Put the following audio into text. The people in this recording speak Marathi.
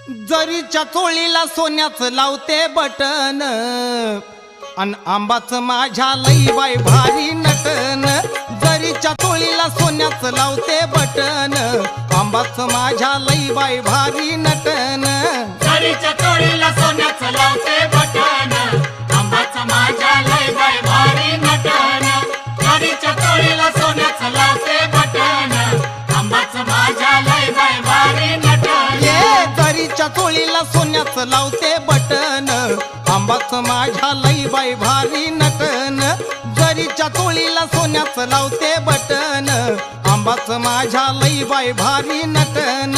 जरीच्या चोळीला सोन्याचं लावते बटन अन आंबाचं माझ्या लई बाई भारी नटन। जरीच्या चोळीला सोन्याचं लावते बटन आंबाचं माझ्या लई बाई भारी नटन। जरीच्या चोळीला सोन्याचं लावते बटन आंबाचं माझ्या लई बाई भारी नटन। जरीच्या चोळीला सोन्याचं लावते बटन आंबाचं माझ्या लई बाई भारी नटन। ये जरीच्या चोळीला सोन्याचं लावते बटन आंबाचं माझ्या लई बाई भारी नटन। जरीच्या चोळीला सोन्याचं लावते बटन आंबाचं माझ्या लई बाई भारी नटन।